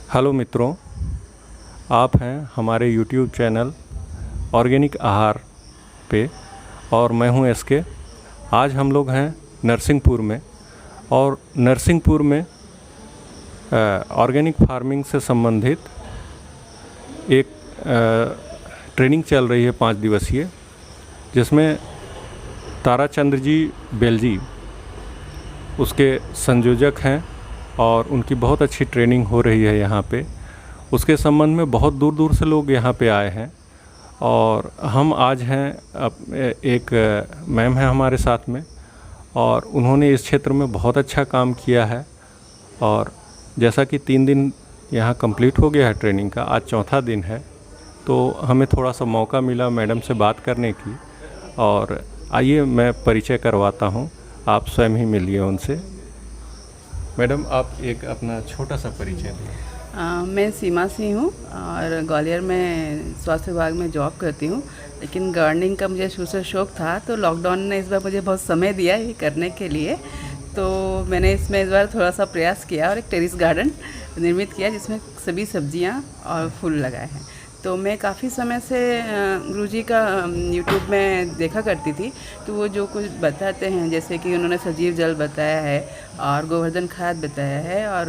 Hello मित्रों, आप हैं हमारे YouTube चैनल ऑर्गेनिक आहार पे और मैं हूं SK। आज हम लोग हैं नरसिंहपुर में और नरसिंहपुर में ऑर्गेनिक फार्मिंग से संबंधित एक ट्रेनिंग चल रही है 5 दिवसीय, जिसमें ताराचंद्र जी बेलजी उसके संयोजक हैं और उनकी बहुत अच्छी ट्रेनिंग हो रही है यहाँ पे। उसके संबंध में बहुत दूर दूर से लोग यहाँ पे आए हैं और हम आज हैं एक मैम है हमारे साथ में और उन्होंने इस क्षेत्र में बहुत अच्छा काम किया है। और जैसा कि 3 दिन यहाँ कंप्लीट हो गया है ट्रेनिंग का, आज चौथा दिन है, तो हमें थोड़ा सा मौका मिला मैडम से बात करने की। और आइए मैं परिचय करवाता हूँ, आप स्वयं ही मिलिए उनसे। मैडम, आप एक अपना छोटा सा परिचय दें। मैं सीमा सिंह हूँ और ग्वालियर में स्वास्थ्य विभाग में जॉब करती हूँ, लेकिन गार्डनिंग का मुझे शुरू से शौक़ था, तो लॉकडाउन ने इस बार मुझे बहुत समय दिया ये करने के लिए। तो मैंने इसमें इस बार थोड़ा सा प्रयास किया और एक टेरेस गार्डन निर्मित किया जिसमें सभी सब्जियाँ और फूल लगाए हैं। तो मैं काफ़ी समय से गुरुजी का यूट्यूब में देखा करती थी, तो वो जो कुछ बताते हैं, जैसे कि उन्होंने सजीव जल बताया है और गोवर्धन खाद बताया है और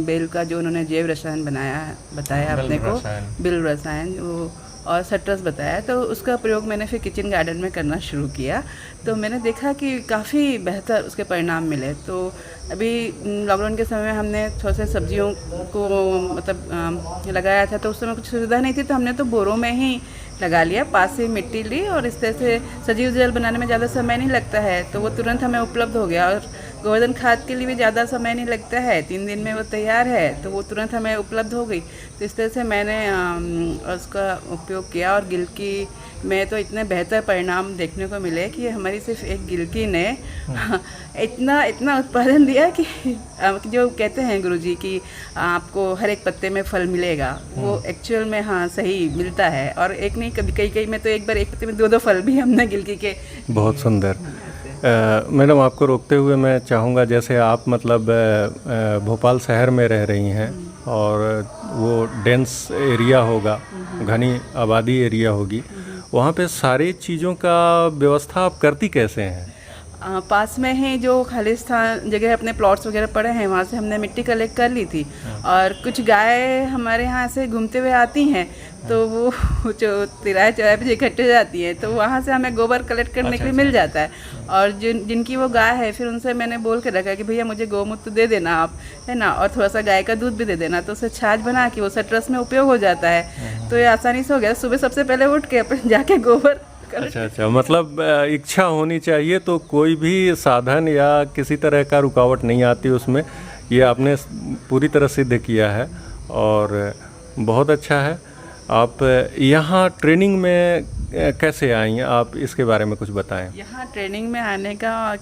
बेल का जो उन्होंने जैव रसायन बताया अपने को, बिल रसायन वो, और सट्रस बताया, तो उसका प्रयोग मैंने फिर किचन गार्डन में करना शुरू किया। तो मैंने देखा कि काफ़ी बेहतर उसके परिणाम मिले। तो अभी लॉकडाउन के समय में हमने थोड़ा से सब्जियों को मतलब लगाया था, तो उस समय कुछ सुविधा नहीं थी, तो हमने तो बोरों में ही लगा लिया, पास से मिट्टी ली और इस तरह से सजीव जल बनाने में ज़्यादा समय नहीं लगता है, तो वो तुरंत हमें उपलब्ध हो गया। और गोवर्धन खाद के लिए भी ज़्यादा समय नहीं लगता है, 3 दिन में वो तैयार है, तो वो तुरंत हमें उपलब्ध हो गई। तो इस तरह से मैंने उसका उपयोग किया और गिलकी में तो इतने बेहतर परिणाम देखने को मिले कि हमारी सिर्फ एक गिलकी ने इतना उत्पादन दिया कि जो कहते हैं गुरुजी कि आपको हर एक पत्ते में फल मिलेगा, वो एक्चुअल में हाँ सही मिलता है। और एक नहीं, कभी कई में तो एक बार एक पत्ते में 2-2 फल भी हमने गिलकी के। बहुत सुंदर। मैडम, आपको रोकते हुए मैं चाहूँगा, जैसे आप मतलब भोपाल शहर में रह रही हैं और वो डेंस एरिया होगा, घनी आबादी एरिया होगी, वहाँ पे सारी चीज़ों का व्यवस्था आप करती कैसे हैं? पास में ही जो खालिस्तान जगह अपने प्लॉट्स वगैरह पड़े हैं, वहाँ से हमने मिट्टी कलेक्ट कर ली थी। और कुछ गाय हमारे यहाँ से घूमते हुए आती हैं, तो वो जो तिराहे चौराहे पे इकट्ठे हो जाती हैं, तो वहाँ से हमें गोबर कलेक्ट करने के लिए मिल जाता है। और जिनकी वो गाय है, फिर उनसे मैंने बोल के रखा कि भैया मुझे गौमूत्र दे देना आप, है ना, और थोड़ा सा गाय का दूध भी दे देना, तो उसे छाछ बना के वो सट्रस में उपयोग हो जाता है। तो ये आसानी से हो गया। सुबह सबसे पहले उठ के अपन जाके गोबर। अच्छा, मतलब इच्छा होनी चाहिए तो कोई भी साधन या किसी तरह का रुकावट नहीं आती उसमें। ये आपने पूरी तरह सिद्ध किया है और बहुत अच्छा है। आप यहाँ ट्रेनिंग में कैसे आई, आप इसके बारे में कुछ बताएं। यहाँ ट्रेनिंग में आने का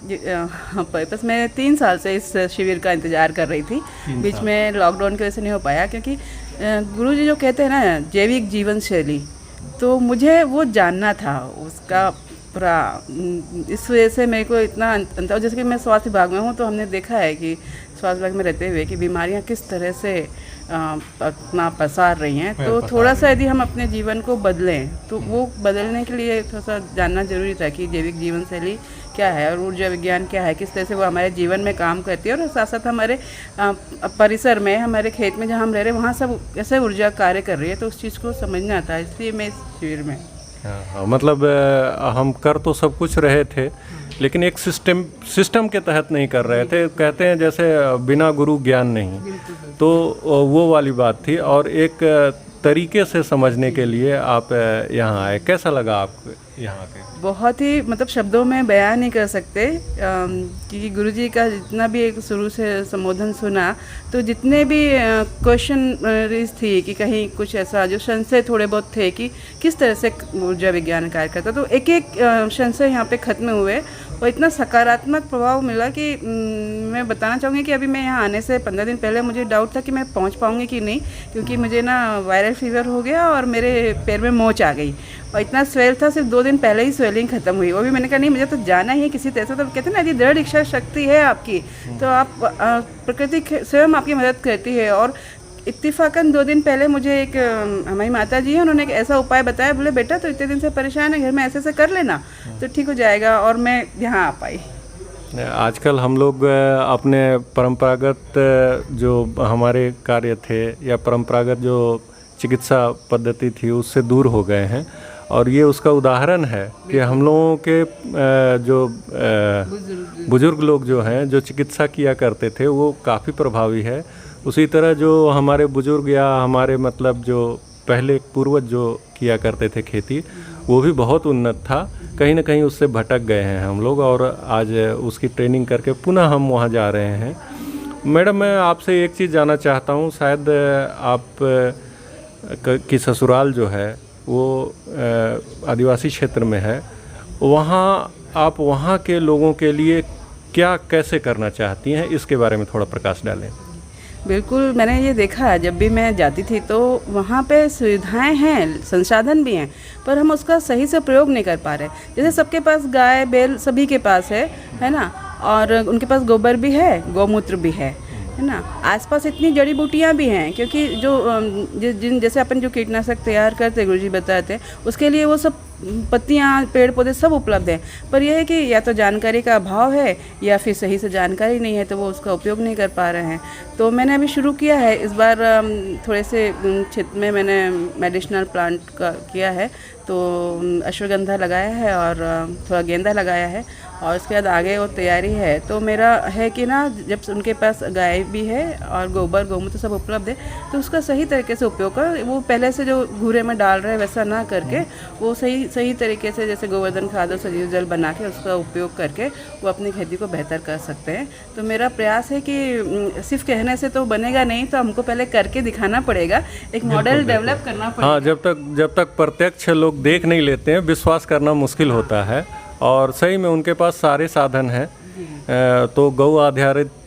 पर्पस, मैं 3 साल से इस शिविर का इंतज़ार कर रही थी। बीच में लॉकडाउन की वजह से नहीं हो पाया, क्योंकि गुरुजी जो कहते हैं ना जैविक जीवन शैली, तो मुझे वो जानना था उसका पूरा। इस वजह से मेरे को इतना अंतर, जैसे कि मैं स्वास्थ्य विभाग में हूँ, तो हमने देखा है कि स्वास्थ्य विभाग में रहते हुए कि बीमारियाँ किस तरह से अपना पसार रही हैं। तो थोड़ा सा यदि हम अपने जीवन को बदलें, तो वो बदलने के लिए थोड़ा सा जानना जरूरी था कि जैविक जीवन शैली क्या है और ऊर्जा विज्ञान क्या है, किस तरह से वो हमारे जीवन में काम करती है। और साथ साथ हमारे परिसर में, हमारे खेत में जहाँ हम रह रहे हैं, वहाँ सब ऐसे ऊर्जा कार्य कर रही है, तो उस चीज़ को समझना था, इसलिए मैं इस शिविर में। हाँ, मतलब हम कर तो सब कुछ रहे थे, लेकिन एक सिस्टम के तहत नहीं कर रहे थे। कहते हैं जैसे बिना गुरु ज्ञान नहीं, तो वो वाली बात थी। और एक तरीके से समझने के लिए आप यहाँ आए, कैसा लगा आपको यहाँ के? बहुत ही मतलब शब्दों में बयान नहीं कर सकते, क्योंकि गुरुजी का जितना भी एक शुरू से संबोधन सुना, तो जितने भी क्वेश्चन थी कि कहीं कुछ ऐसा जो संशय थोड़े बहुत थे कि किस तरह से ऊर्जा विज्ञान कार्य करता, तो एक एक संशय यहाँ पे ख़त्म हुए और इतना सकारात्मक प्रभाव मिला कि मैं बताना चाहूँगी कि अभी मैं यहाँ आने से 15 दिन पहले मुझे डाउट था कि मैं पहुँच पाऊँगी कि नहीं, क्योंकि मुझे ना वायरल फीवर हो गया और मेरे पैर में मोच आ गई और इतना स्वेल था, सिर्फ 2 दिन पहले ही स्वेलिंग ख़त्म हुई। वो भी मैंने कहा नहीं, मुझे तो जाना ही है किसी तरह से। तो कहते हैं ना, यदि दृढ़ इच्छा शक्ति है आपकी तो आप प्रकृति स्वयं आपकी मदद करती है। और इत्तेफाकन 2 दिन पहले मुझे एक हमारी माता जी हैं, उन्होंने एक ऐसा उपाय बताया, बोले बेटा तो इतने दिन से परेशान है, घर में ऐसे ऐसे कर लेना तो ठीक हो जाएगा। और मैं यहाँ आ पाई। आजकल हम लोग अपने परंपरागत जो हमारे कार्य थे या परंपरागत जो चिकित्सा पद्धति थी उससे दूर हो गए हैं, और ये उसका उदाहरण है कि हम लोगों के जो बुजुर्ग लोग जो हैं, जो चिकित्सा किया करते थे वो काफ़ी प्रभावी है। उसी तरह जो हमारे बुजुर्ग या हमारे मतलब जो पहले पूर्वज जो किया करते थे खेती, वो भी बहुत उन्नत था। कहीं ना कहीं उससे भटक गए हैं हम लोग, और आज उसकी ट्रेनिंग करके पुनः हम वहाँ जा रहे हैं। मैडम, मैं आपसे एक चीज़ जानना चाहता हूँ। शायद आप की ससुराल जो है वो आदिवासी क्षेत्र में है, वहाँ आप वहाँ के लोगों के लिए क्या कैसे करना चाहती हैं, इसके बारे में थोड़ा प्रकाश डालें। बिल्कुल, मैंने ये देखा है, जब भी मैं जाती थी तो वहाँ पे सुविधाएं हैं, संसाधन भी हैं, पर हम उसका सही से प्रयोग नहीं कर पा रहे। जैसे सबके पास गाय बैल सभी के पास है ना, और उनके पास गोबर भी है, गौमूत्र भी है ना। आसपास इतनी जड़ी बूटियाँ भी हैं, क्योंकि जो जैसे अपन जो कीटनाशक तैयार करते गुरुजी बताते हैं, उसके लिए वो सब पत्तियाँ पेड़ पौधे सब उपलब्ध हैं। पर यह है कि या तो जानकारी का अभाव है या फिर सही से जानकारी नहीं है, तो वो उसका उपयोग नहीं कर पा रहे हैं। तो मैंने अभी शुरू किया है इस बार, थोड़े से क्षेत्र में मैंने मेडिसिनल प्लांट का किया है। तो अश्वगंधा लगाया है और थोड़ा गेंदा लगाया है, और उसके बाद आगे वो तैयारी है। तो मेरा है कि ना, जब उनके पास गाय भी है और गोबर गौमूत्र सब उपलब्ध है, तो उसका सही तरीके से उपयोग कर, वो पहले से जो घूरे में डाल रहे हैं वैसा ना करके, वो सही तरीके से जैसे गोवर्धन खाद और सजीव जल बना के उसका उपयोग करके वो अपनी खेती को बेहतर कर सकते हैं। तो मेरा प्रयास है कि सिर्फ कहने से तो बनेगा नहीं, तो हमको पहले करके दिखाना पड़ेगा, एक मॉडल डेवलप करना पड़ेगा। हाँ, जब तक प्रत्यक्ष लोग देख नहीं लेते हैं, विश्वास करना मुश्किल होता है। और सही में उनके पास सारे साधन हैं, तो गौ आधारित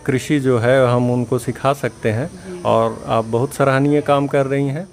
कृषि जो है हम उनको सिखा सकते हैं, और आप बहुत सराहनीय काम कर रही हैं।